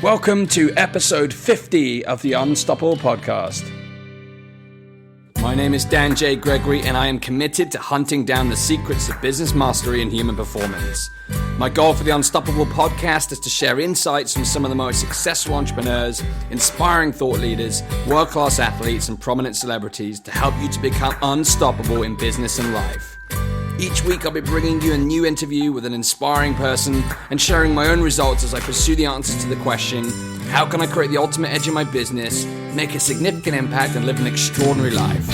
Welcome to episode 50 of the Unstoppable Podcast. My name is Dan J. Gregory, and I am committed to hunting down the secrets of business mastery and human performance. My goal for the Unstoppable Podcast is to share insights from some of the most successful entrepreneurs, inspiring thought leaders, world-class athletes, and prominent celebrities to help you to become unstoppable in business and life. Each week I'll be bringing you a new interview with an inspiring person and sharing my own results as I pursue the answers to the question, how can I create the ultimate edge in my business, make a significant impact, and live an extraordinary life?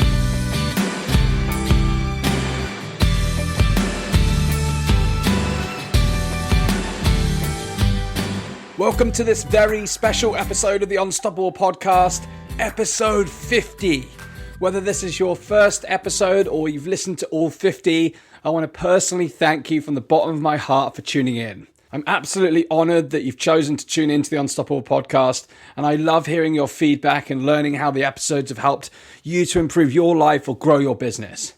Welcome to this very special episode of the Unstoppable Podcast, episode 50. Whether this is your first episode or you've listened to all 50, I want to personally thank you from the bottom of my heart for tuning in. I'm absolutely honored that you've chosen to tune into the Unstoppable Podcast, and I love hearing your feedback and learning how the episodes have helped you to improve your life or grow your business.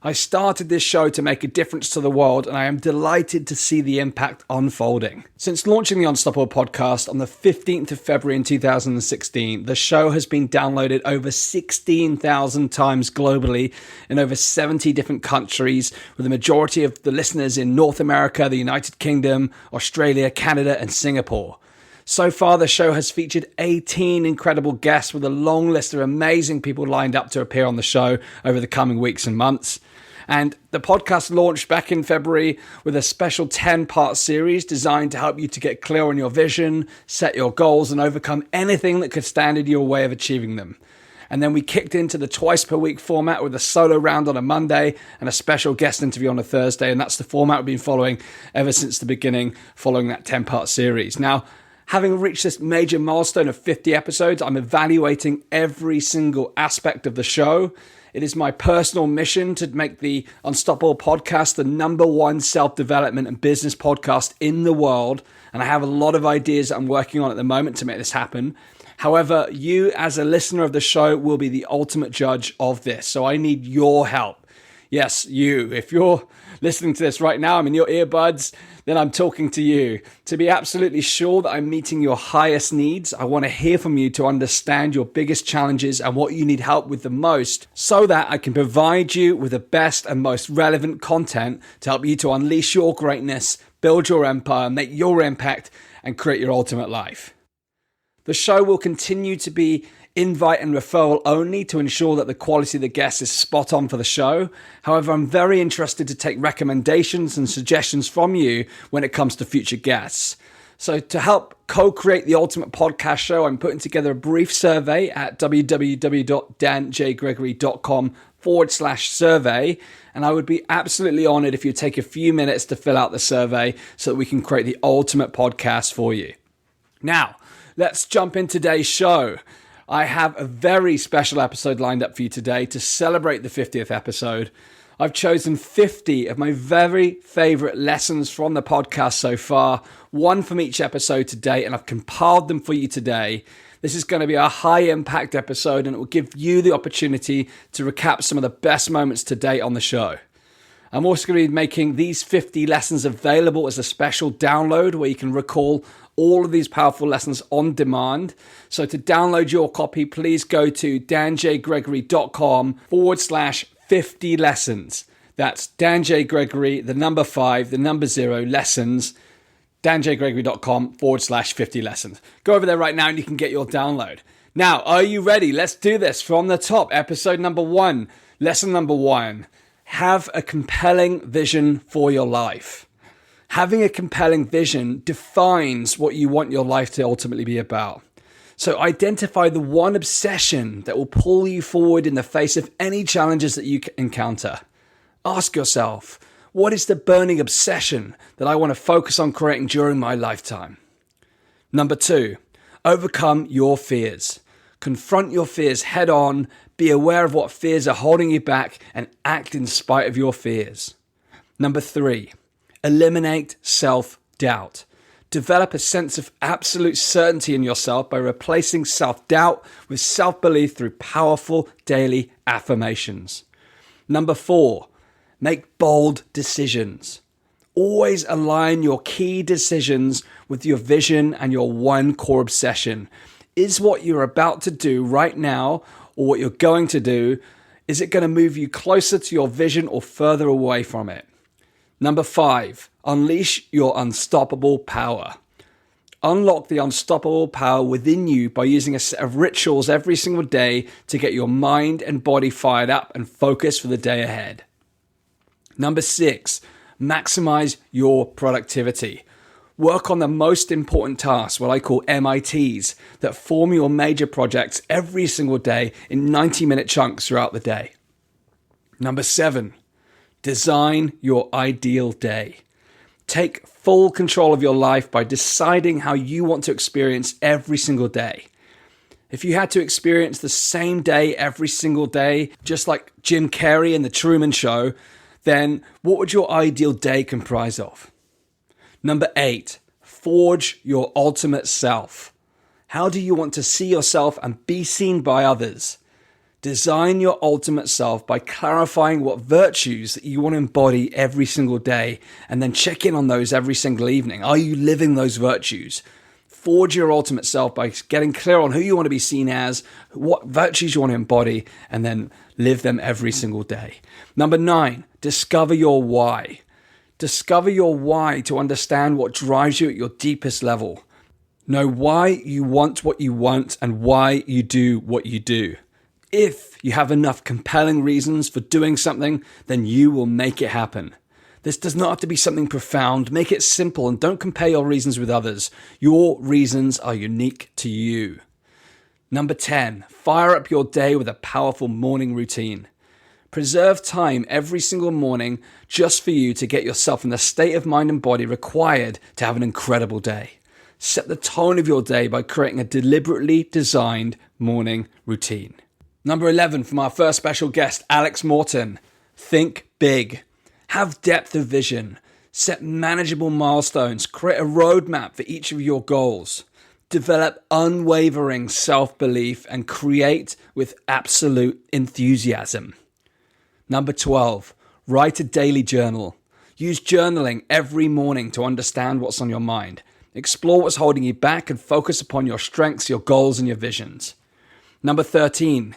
I started this show to make a difference to the world, and I am delighted to see the impact unfolding. Since launching the Unstoppable Podcast on the 15th of February in 2016, the show has been downloaded over 16,000 times globally in over 70 different countries, with the majority of the listeners in North America, the United Kingdom, Australia, Canada, and Singapore. So far, the show has featured 18 incredible guests with a long list of amazing people lined up to appear on the show over the coming weeks and months. And the podcast launched back in February with a special 10-part series designed to help you to get clear on your vision, set your goals, and overcome anything that could stand in your way of achieving them. And then we kicked into the twice per week format with a solo round on a Monday and a special guest interview on a Thursday. And that's the format we've been following ever since the beginning, following that 10-part series. Now, having reached this major milestone of 50 episodes, I'm evaluating every single aspect of the show. It is my personal mission to make the Unstoppable Podcast the number one self-development and business podcast in the world. And I have a lot of ideas that I'm working on at the moment to make this happen. However, you as a listener of the show will be the ultimate judge of this. So I need your help. Yes, you. If you're listening to this right now, I'm in your earbuds, then I'm talking to you. To be absolutely sure that I'm meeting your highest needs, I want to hear from you to understand your biggest challenges and what you need help with the most, so that I can provide you with the best and most relevant content to help you to unleash your greatness, build your empire, make your impact, and create your ultimate life. The show will continue to be invite and referral only to ensure that the quality of the guests is spot on for the show. However, I'm very interested to take recommendations and suggestions from you when it comes to future guests. So to help co-create the ultimate podcast show, I'm putting together a brief survey at www.danjgregory.com/survey. And I would be absolutely honored if you take a few minutes to fill out the survey so that we can create the ultimate podcast for you. Now, let's jump in today's show. I have a very special episode lined up for you today to celebrate the 50th episode. I've chosen 50 of my very favorite lessons from the podcast so far, one from each episode to date, and I've compiled them for you today. This is going to be a high impact episode, and it will give you the opportunity to recap some of the best moments to date on the show. I'm also going to be making these 50 lessons available as a special download where you can recall all of these powerful lessons on demand. So to download your copy, please go to danjgregory.com/50 lessons. That's Dan J. Gregory, the number 5, the number 0, lessons, danjgregory.com/50 lessons. Go over there right now and you can get your download. Now, are you ready? Let's do this from the top. Episode number 1, lesson number 1. Have a compelling vision for your life. Having a compelling vision defines what you want your life to ultimately be about. So identify the one obsession that will pull you forward in the face of any challenges that you encounter. Ask yourself, what is the burning obsession that I want to focus on creating during my lifetime? Number 2, overcome your fears. Confront your fears head on, be aware of what fears are holding you back, and act in spite of your fears. Number 3, eliminate self-doubt. Develop a sense of absolute certainty in yourself by replacing self-doubt with self-belief through powerful daily affirmations. Number 4, make bold decisions. Always align your key decisions with your vision and your one core obsession. Is what you're about to do right now, or what you're going to do, is it going to move you closer to your vision or further away from it? Number 5, unleash your unstoppable power. Unlock the unstoppable power within you by using a set of rituals every single day to get your mind and body fired up and focused for the day ahead. Number 6, maximize your productivity. Work on the most important tasks, what I call MITs, that form your major projects every single day in 90-minute chunks throughout the day. Number 7, design your ideal day. Take full control of your life by deciding how you want to experience every single day. If you had to experience the same day every single day, just like Jim Carrey in The Truman Show, then what would your ideal day comprise of? Number 8, forge your ultimate self. How do you want to see yourself and be seen by others? Design your ultimate self by clarifying what virtues that you want to embody every single day, and then check in on those every single evening. Are you living those virtues? Forge your ultimate self by getting clear on who you want to be seen as, what virtues you want to embody, and then live them every single day. Number 9, discover your why. Discover your why to understand what drives you at your deepest level. Know why you want what you want and why you do what you do. If you have enough compelling reasons for doing something, then you will make it happen. This does not have to be something profound. Make it simple and don't compare your reasons with others. Your reasons are unique to you. Number 10, fire up your day with a powerful morning routine. Preserve time every single morning just for you to get yourself in the state of mind and body required to have an incredible day. Set the tone of your day by creating a deliberately designed morning routine. Number 11 from our first special guest, Alex Morton. Think big. Have depth of vision. Set manageable milestones. Create a roadmap for each of your goals. Develop unwavering self-belief and create with absolute enthusiasm. Number 12, write a daily journal. Use journaling every morning to understand what's on your mind. Explore what's holding you back and focus upon your strengths, your goals, and your visions. Number 13,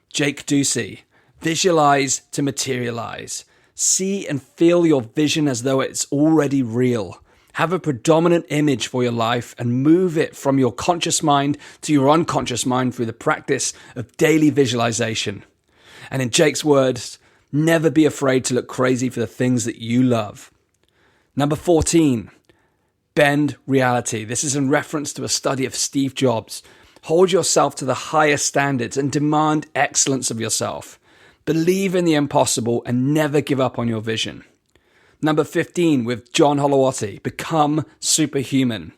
Jake Ducey. Visualize to materialize. See and feel your vision as though it's already real. Have a predominant image for your life and move it from your conscious mind to your unconscious mind through the practice of daily visualization. And in Jake's words, never be afraid to look crazy for the things that you love. Number 14, bend reality. This is in reference to a study of Steve Jobs. Hold yourself to the highest standards and demand excellence of yourself. Believe in the impossible and never give up on your vision. Number 15, with John Holowati, become superhuman.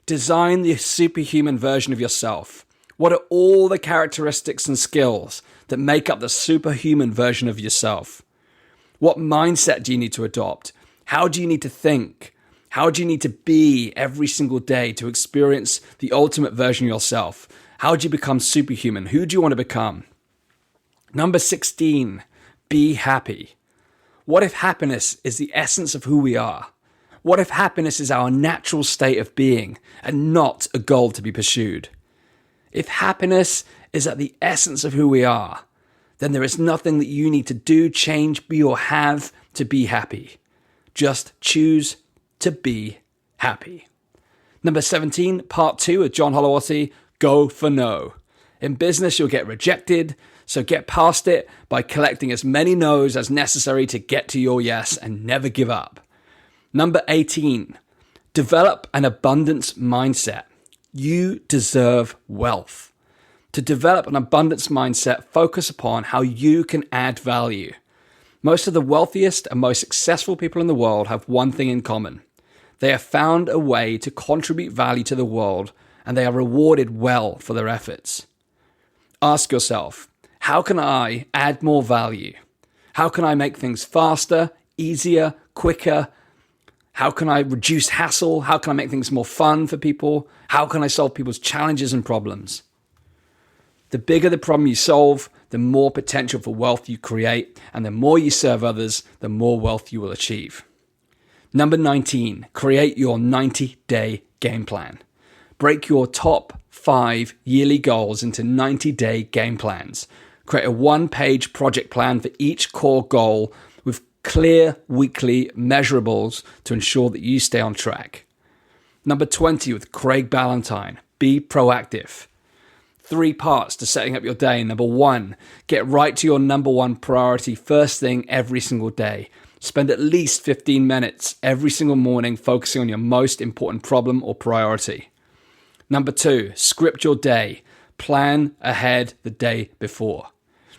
Design the superhuman version of yourself. What are all the characteristics and skills that make up the superhuman version of yourself? What mindset do you need to adopt? How do you need to think? How do you need to be every single day to experience the ultimate version of yourself? How do you become superhuman? Who do you want to become? Number 16, be happy. What if happiness is the essence of who we are? What if happiness is our natural state of being and not a goal to be pursued? If happiness is at the essence of who we are, then there is nothing that you need to do, change, be, or have to be happy. Just choose to be happy. Number 17, part 2 of John Holowati, go for no. In business, you'll get rejected, so get past it by collecting as many no's as necessary to get to your yes and never give up. Number 18, develop an abundance mindset. You deserve wealth. To develop an abundance mindset, focus upon how you can add value. Most of the wealthiest and most successful people in the world have one thing in common. They have found a way to contribute value to the world, and they are rewarded well for their efforts. Ask yourself, how can I add more value? How can I make things faster, easier, quicker? How can I reduce hassle? How can I make things more fun for people? How can I solve people's challenges and problems? The bigger the problem you solve, the more potential for wealth you create, and the more you serve others, the more wealth you will achieve. Number 19, create your 90-day game plan. Break your top 5 yearly goals into 90-day game plans. Create a one-page project plan for each core goal with clear weekly measurables to ensure that you stay on track. Number 20 with Craig Ballantyne, be proactive. 3 parts to setting up your day. Number 1, get right to your number 1 priority first thing every single day. Spend at least 15 minutes every single morning focusing on your most important problem or priority. Number 2, script your day. Plan ahead the day before.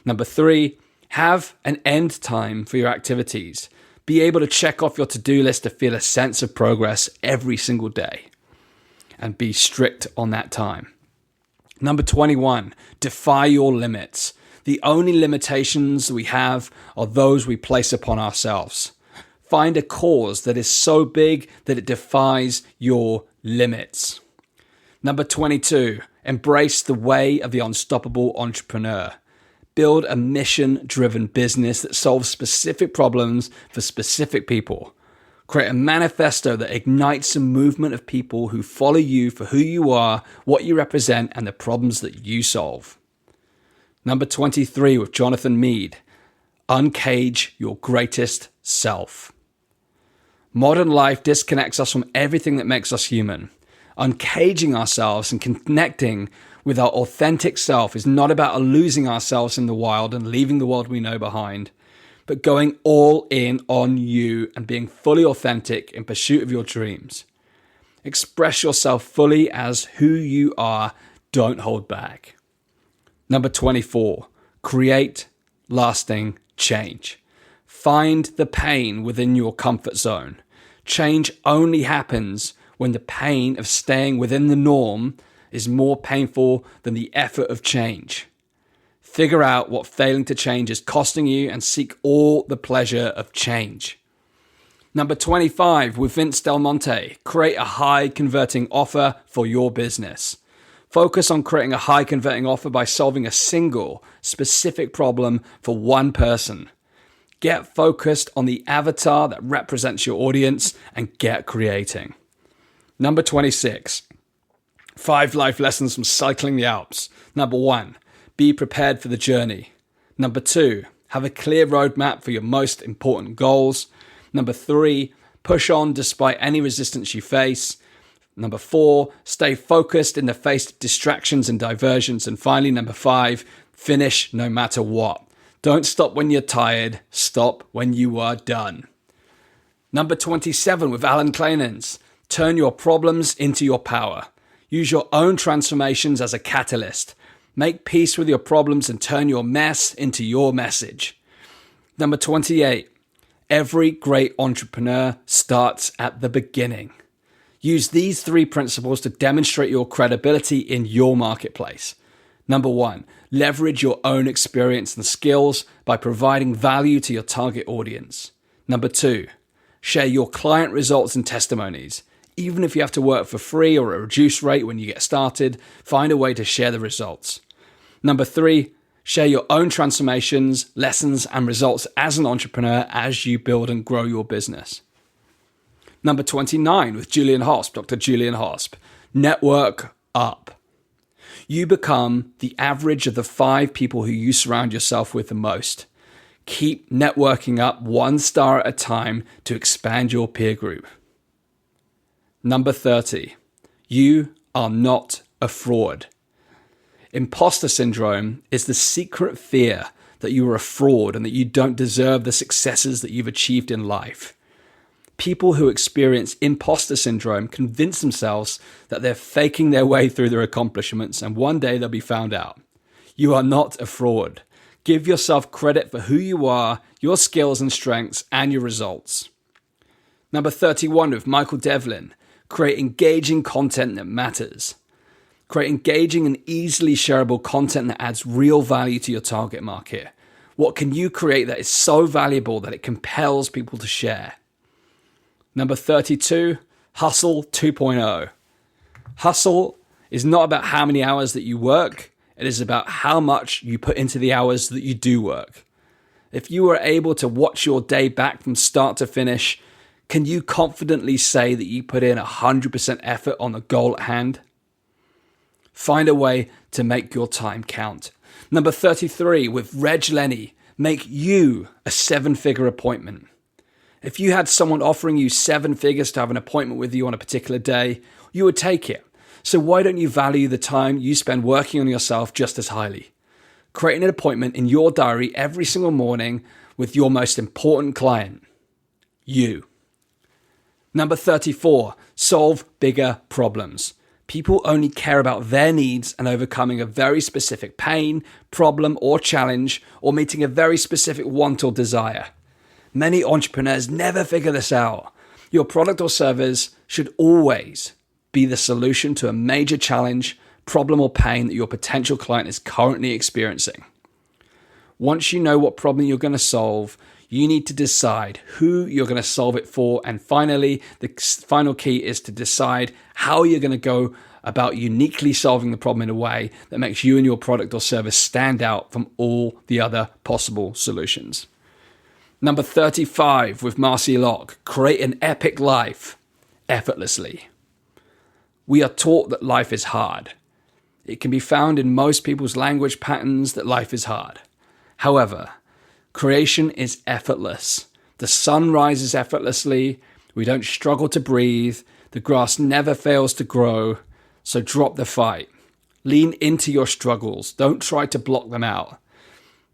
Number 3, have an end time for your activities. Be able to check off your to-do list to feel a sense of progress every single day. And be strict on that time. Number 21, defy your limits. The only limitations we have are those we place upon ourselves. Find a cause that is so big that it defies your limits. Number 22, embrace the way of the unstoppable entrepreneur. Build a mission-driven business that solves specific problems for specific people. Create a manifesto that ignites a movement of people who follow you for who you are, what you represent, and the problems that you solve. Number 23 with Jonathan Mead, uncage your greatest self. Modern life disconnects us from everything that makes us human. Uncaging ourselves and connecting with our authentic self is not about losing ourselves in the wild and leaving the world we know behind, but going all in on you and being fully authentic in pursuit of your dreams. Express yourself fully as who you are. Don't hold back. Number 24, create lasting change. Find the pain within your comfort zone. Change only happens when the pain of staying within the norm is more painful than the effort of change. Figure out what failing to change is costing you and seek all the pleasure of change. Number 25, with Vince Del Monte, create a high converting offer for your business. Focus on creating a high converting offer by solving a single specific problem for one person. Get focused on the avatar that represents your audience and get creating. Number 26, 5 life lessons from cycling the Alps. Number 1, be prepared for the journey. Number 2, have a clear roadmap for your most important goals. Number 3, push on despite any resistance you face. Number 4, stay focused in the face of distractions and diversions. And finally, number 5, finish no matter what. Don't stop when you're tired. Stop when you are done. Number 27 with Alan Clanens, turn your problems into your power. Use your own transformations as a catalyst. Make peace with your problems and turn your mess into your message. Number 28, every great entrepreneur starts at the beginning. Use these 3 principles to demonstrate your credibility in your marketplace. Number 1, leverage your own experience and skills by providing value to your target audience. Number 2, share your client results and testimonies. Even if you have to work for free or at a reduced rate when you get started, find a way to share the results. Number 3, share your own transformations, lessons, and results as an entrepreneur as you build and grow your business. Number 29 with Julian Hosp, Dr. Julian Hosp, network up. You become the average of the 5 people who you surround yourself with the most. Keep networking up 1 star at a time to expand your peer group. Number 30, you are not a fraud. Imposter syndrome is the secret fear that you are a fraud and that you don't deserve the successes that you've achieved in life. People who experience imposter syndrome convince themselves that they're faking their way through their accomplishments, and one day they'll be found out. You are not a fraud. Give yourself credit for who you are, your skills and strengths, and your results. Number 31 with Michael Devlin, create engaging content that matters. Create engaging and easily shareable content that adds real value to your target market. What can you create that is so valuable that it compels people to share? Number 32, Hustle 2.0. Hustle is not about how many hours that you work. It is about how much you put into the hours that you do work. If you were able to watch your day back from start to finish, Can you confidently say that you put in 100% effort on the goal at hand? Find a way to make your time count. Number 33, with Reg Lenny, make you a 7-figure appointment. If you had someone offering you 7 figures to have an appointment with you on a particular day, you would take it. So why don't you value the time you spend working on yourself just as highly? Create an appointment in your diary every single morning with your most important client, you. Number 34, solve bigger problems. People only care about their needs and overcoming a very specific pain, problem, or challenge, or meeting a very specific want or desire. Many entrepreneurs never figure this out. Your product or service should always be the solution to a major challenge, problem, or pain that your potential client is currently experiencing. Once you know what problem you're going to solve, you need to decide who you're going to solve it for. And finally, the final key is to decide how you're going to go about uniquely solving the problem in a way that makes you and your product or service stand out from all the other possible solutions. Number 35 with Marcy Locke, create an epic life effortlessly. We are taught that life is hard. It can be found in most people's language patterns that life is hard. However, creation is effortless. The sun rises effortlessly. We don't struggle to breathe. The grass never fails to grow. So drop the fight. Lean into your struggles. Don't try to block them out.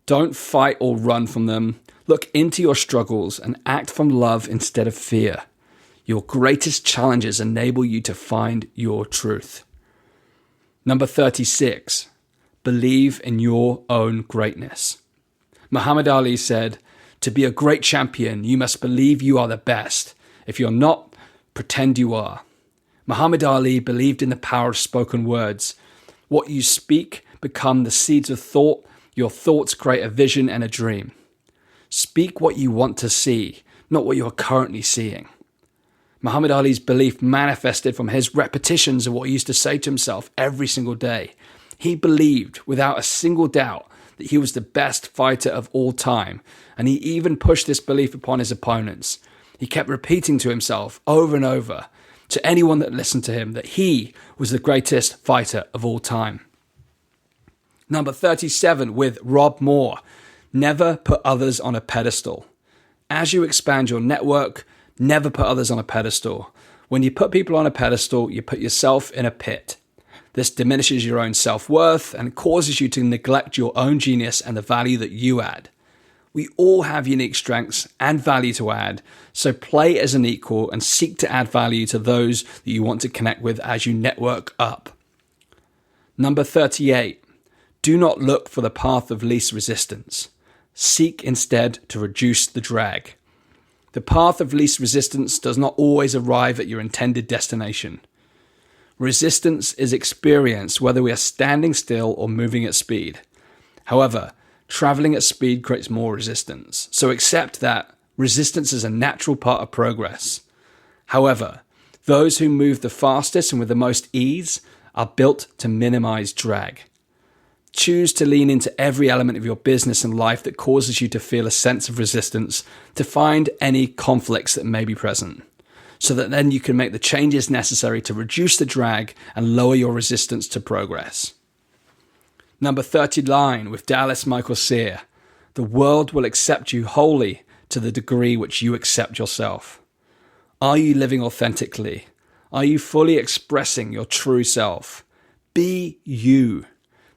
Don't fight or run from them. Look into your struggles and act from love instead of fear. Your greatest challenges enable you to find your truth. Number 36, believe in your own greatness. Muhammad Ali said, to be a great champion, you must believe you are the best. If you're not, pretend you are. Muhammad Ali believed in the power of spoken words. What you speak become the seeds of thought. Your thoughts create a vision and a dream. Speak what you want to see, not what you are currently seeing. Muhammad Ali's belief manifested from his repetitions of what he used to say to himself every single day. He believed without a single doubt that he was the best fighter of all time, and he even pushed this belief upon his opponents. He kept repeating to himself over and over, to anyone that listened to him, that he was the greatest fighter of all time. Number 37 with Rob Moore. Never put others on a pedestal. As you expand your network, never put others on a pedestal. When you put people on a pedestal, you put yourself in a pit. This diminishes your own self-worth and causes you to neglect your own genius and the value that you add. We all have unique strengths and value to add, so play as an equal and seek to add value to those that you want to connect with as you network up. Number 38. Do not look for the path of least resistance. Seek instead to reduce the drag. The path of least resistance does not always arrive at your intended destination. Resistance is experienced whether we are standing still or moving at speed. However, traveling at speed creates more resistance. So accept that resistance is a natural part of progress. However, those who move the fastest and with the most ease are built to minimize drag. Choose to lean into every element of your business and life that causes you to feel a sense of resistance, to find any conflicts that may be present, so that then you can make the changes necessary to reduce the drag and lower your resistance to progress. Number 39 with Dallas Michael Sear. The world will accept you wholly to the degree which you accept yourself. Are you living authentically? Are you fully expressing your true self? Be you.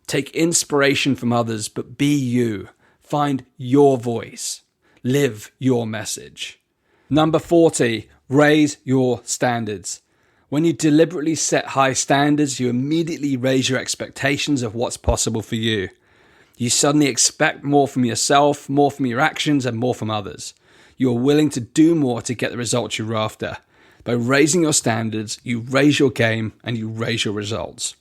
Take inspiration from others, but be you. Find your voice. Live your message. Number 40, raise your standards. When you deliberately set high standards, you immediately raise your expectations of what's possible for you. You suddenly expect more from yourself, more from your actions, and more from others. You are willing to do more to get the results you're after. By raising your standards, you raise your game and you raise your results.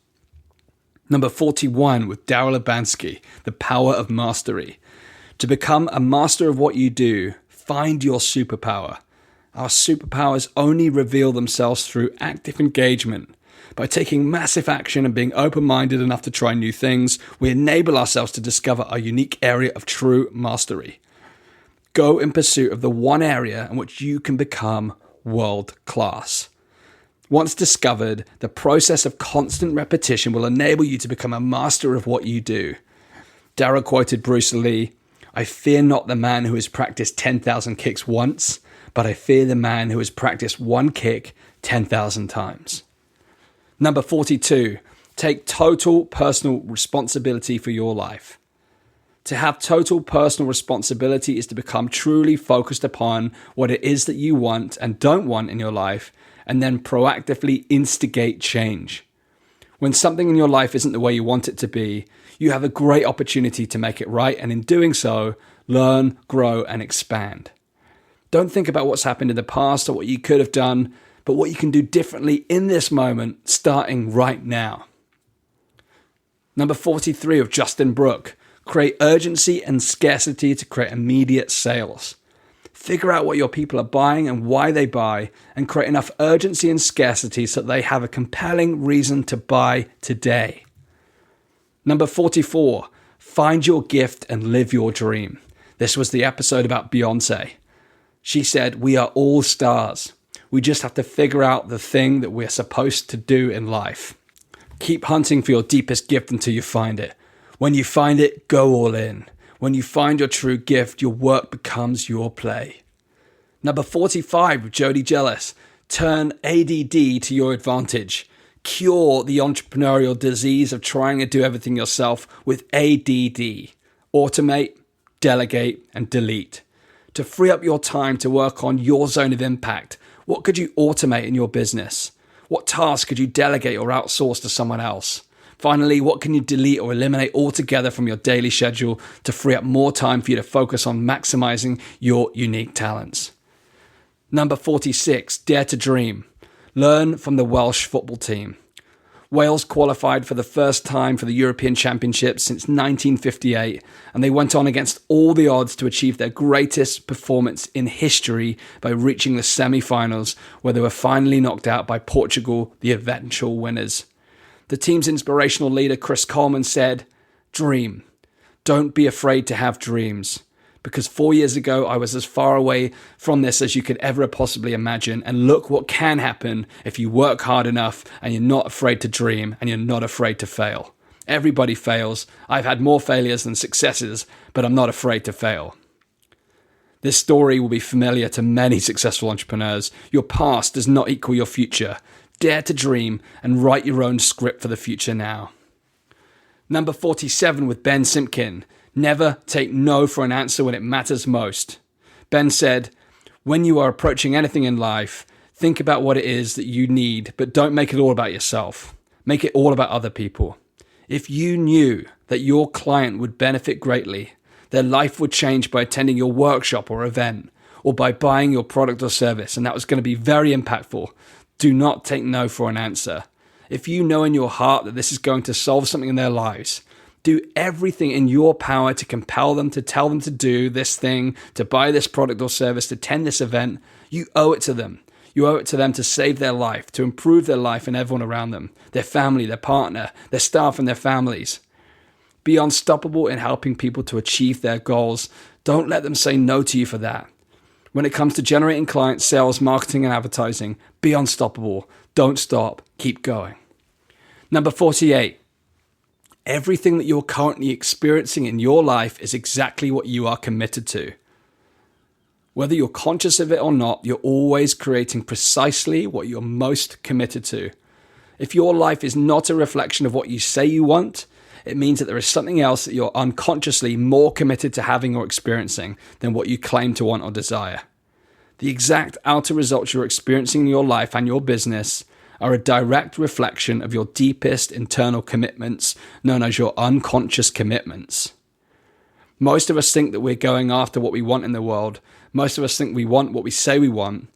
Number 41 with Darryl Urbanski, the power of mastery. To become a master of what you do, find your superpower. Our superpowers only reveal themselves through active engagement. By taking massive action and being open-minded enough to try new things, we enable ourselves to discover our unique area of true mastery. Go in pursuit of the one area in which you can become world class. Once discovered, the process of constant repetition will enable you to become a master of what you do. Darryl quoted Bruce Lee, "I fear not the man who has practiced 10,000 kicks once, but I fear the man who has practiced one kick 10,000 times." Number 42, take total personal responsibility for your life. To have total personal responsibility is to become truly focused upon what it is that you want and don't want in your life, and then proactively instigate change. When something in your life isn't the way you want it to be, you have a great opportunity to make it right, and in doing so, learn, grow, and expand. Don't think about what's happened in the past or what you could have done, but what you can do differently in this moment, starting right now. Number 43 of Justin Brooke, create urgency and scarcity to create immediate sales. Figure out what your people are buying and why they buy, and create enough urgency and scarcity so that they have a compelling reason to buy today. Number 44, find your gift and live your dream. This was the episode about Beyonce. She said, "We are all stars. We just have to figure out the thing that we're supposed to do in life." Keep hunting for your deepest gift until you find it. When you find it, go all in. When you find your true gift, your work becomes your play. Number 45 with Jody Jealous. Turn ADD to your advantage. Cure the entrepreneurial disease of trying to do everything yourself with ADD. Automate, delegate, and delete. To free up your time to work on your zone of impact, what could you automate in your business? What tasks could you delegate or outsource to someone else? Finally, what can you delete or eliminate altogether from your daily schedule to free up more time for you to focus on maximizing your unique talents? Number 46, dare to dream. Learn from the Welsh football team. Wales qualified for the first time for the European Championships since 1958, and they went on against all the odds to achieve their greatest performance in history by reaching the semi-finals, where they were finally knocked out by Portugal, the eventual winners. The team's inspirational leader, Chris Coleman, said, "Dream. Don't be afraid to have dreams. Because 4 years ago, I was as far away from this as you could ever possibly imagine. And look what can happen if you work hard enough and you're not afraid to dream and you're not afraid to fail. Everybody fails. I've had more failures than successes, but I'm not afraid to fail." This story will be familiar to many successful entrepreneurs. Your past does not equal your future. Dare to dream and write your own script for the future now. Number 47 with Ben Simpkin. Never take no for an answer when it matters most. Ben said, "When you are approaching anything in life, think about what it is that you need, but don't make it all about yourself. Make it all about other people. If you knew that your client would benefit greatly, their life would change by attending your workshop or event, or by buying your product or service, and that was going to be very impactful, do not take no for an answer. If you know in your heart that this is going to solve something in their lives, do everything in your power to compel them, to tell them to do this thing, to buy this product or service, to attend this event. You owe it to them. You owe it to them to save their life, to improve their life and everyone around them, their family, their partner, their staff and their families. Be unstoppable in helping people to achieve their goals. Don't let them say no to you for that. When it comes to generating clients, sales, marketing, and advertising, be unstoppable. Don't stop. Keep going. Number 48. Everything that you're currently experiencing in your life is exactly what you are committed to. Whether you're conscious of it or not, you're always creating precisely what you're most committed to. If your life is not a reflection of what you say you want, it means that there is something else that you're unconsciously more committed to having or experiencing than what you claim to want or desire. The exact outer results you're experiencing in your life and your business are a direct reflection of your deepest internal commitments, known as your unconscious commitments. Most of us think that we're going after what we want in the world. Most of us think we want what we say we want.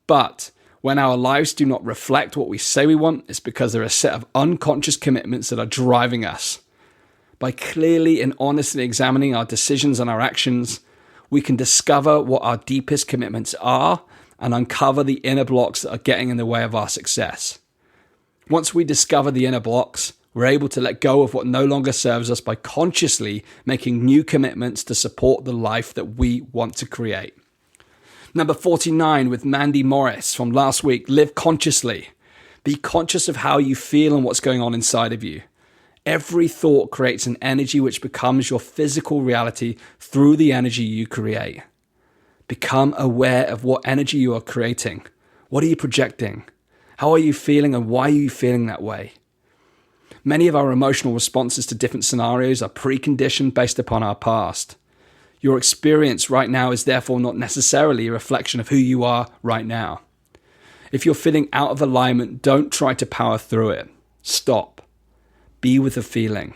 But when our lives do not reflect what we say we want, it's because there are a set of unconscious commitments that are driving us. By clearly and honestly examining our decisions and our actions, we can discover what our deepest commitments are and uncover the inner blocks that are getting in the way of our success. Once we discover the inner blocks, we're able to let go of what no longer serves us by consciously making new commitments to support the life that we want to create. Number 49 with Mandy Morris from last week, live consciously. Be conscious of how you feel and what's going on inside of you. Every thought creates an energy which becomes your physical reality through the energy you create. Become aware of what energy you are creating. What are you projecting? How are you feeling and why are you feeling that way? Many of our emotional responses to different scenarios are preconditioned based upon our past. Your experience right now is therefore not necessarily a reflection of who you are right now. If you're feeling out of alignment, don't try to power through it. Stop. Be with the feeling.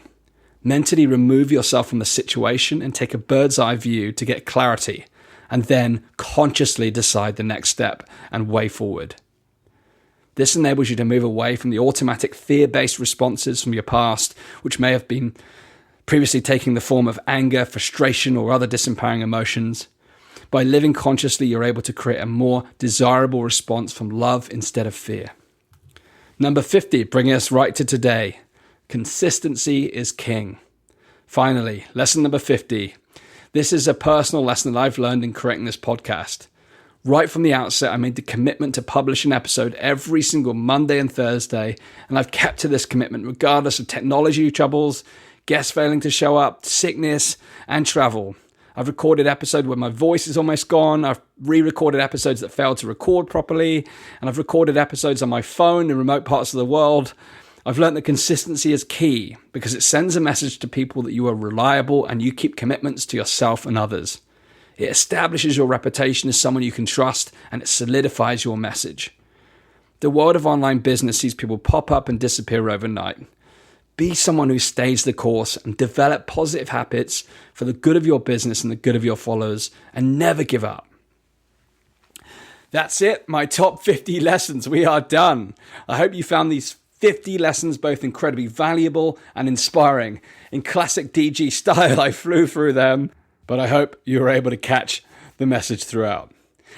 Mentally remove yourself from the situation and take a bird's eye view to get clarity, and then consciously decide the next step and way forward. This enables you to move away from the automatic fear-based responses from your past, which may have been previously taking the form of anger, frustration, or other disempowering emotions. By living consciously, you're able to create a more desirable response from love instead of fear. Number 50, bringing us right to today. Consistency is king. Finally, lesson number 50. This is a personal lesson that I've learned in creating this podcast. Right from the outset, I made the commitment to publish an episode every single Monday and Thursday, and I've kept to this commitment regardless of technology troubles, guests failing to show up, sickness, and travel. I've recorded episodes where my voice is almost gone. I've re-recorded episodes that failed to record properly, and I've recorded episodes on my phone in remote parts of the world. I've learned that consistency is key because it sends a message to people that you are reliable and you keep commitments to yourself and others. It establishes your reputation as someone you can trust, and it solidifies your message. The world of online business sees people pop up and disappear overnight. Be someone who stays the course and develop positive habits for the good of your business and the good of your followers, and never give up. That's it, my top 50 lessons. We are done. I hope you found these 50 lessons both incredibly valuable and inspiring. In classic DG style, I flew through them, but I hope you were able to catch the message throughout.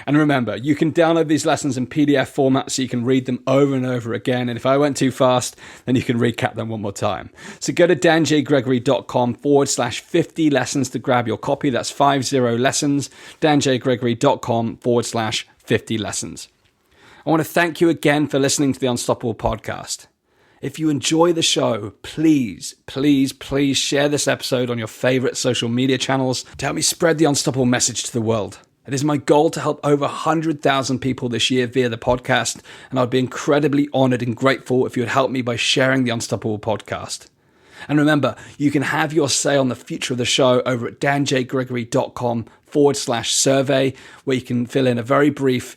And remember, you can download these lessons in PDF format so you can read them over and over again. And if I went too fast, then you can recap them one more time. So go to danjgregory.com/50 lessons to grab your copy. That's 50 lessons, danjgregory.com/50 lessons. I want to thank you again for listening to the Unstoppable podcast. If you enjoy the show, please share this episode on your favorite social media channels to help me spread the Unstoppable message to the world. It is my goal to help over 100,000 people this year via the podcast, and I'd be incredibly honored and grateful if you would help me by sharing the Unstoppable podcast. And remember, you can have your say on the future of the show over at danjgregory.com/survey, where you can fill in a very brief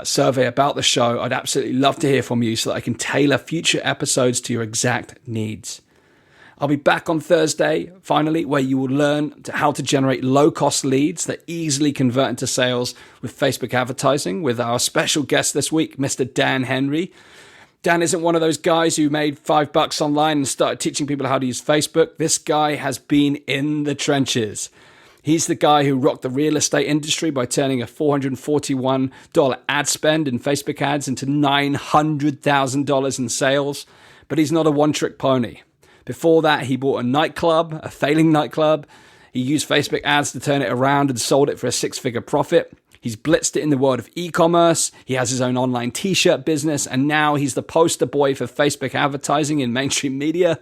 survey about the show. I'd absolutely love to hear from you so that I can tailor future episodes to your exact needs. I'll be back on Thursday, finally, where you will learn how to generate low-cost leads that easily convert into sales with Facebook advertising with our special guest this week, Mr. Dan Henry. Dan isn't one of those guys who made $5 online and started teaching people how to use Facebook. This guy has been in the trenches. He's the guy who rocked the real estate industry by turning a $441 ad spend in Facebook ads into $900,000 in sales. But he's not a one-trick pony. Before that, he bought a failing nightclub. He used Facebook ads to turn it around and sold it for a six-figure profit. He's blitzed it in the world of e-commerce. He has his own online t-shirt business, and now he's the poster boy for Facebook advertising in mainstream media.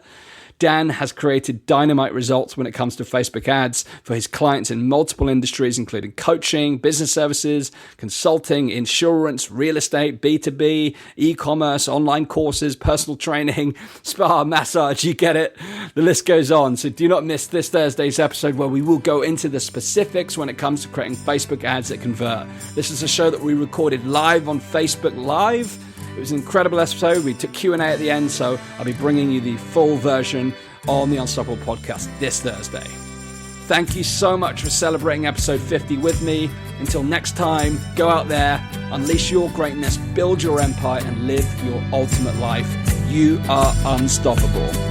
Dan has created dynamite results when it comes to Facebook ads for his clients in multiple industries, including coaching, business services, consulting, insurance, real estate, B2B, e-commerce, online courses, personal training, spa, massage, you get it. The list goes on. So do not miss this Thursday's episode where we will go into the specifics when it comes to creating Facebook ads that convert. This is a show that we recorded live on Facebook Live. It was an incredible episode. We took Q&A at the end, so I'll be bringing you the full version on the Unstoppable podcast this Thursday. Thank you so much for celebrating episode 50 with me. Until next time, go out there, unleash your greatness, build your empire, and live your ultimate life. You are unstoppable.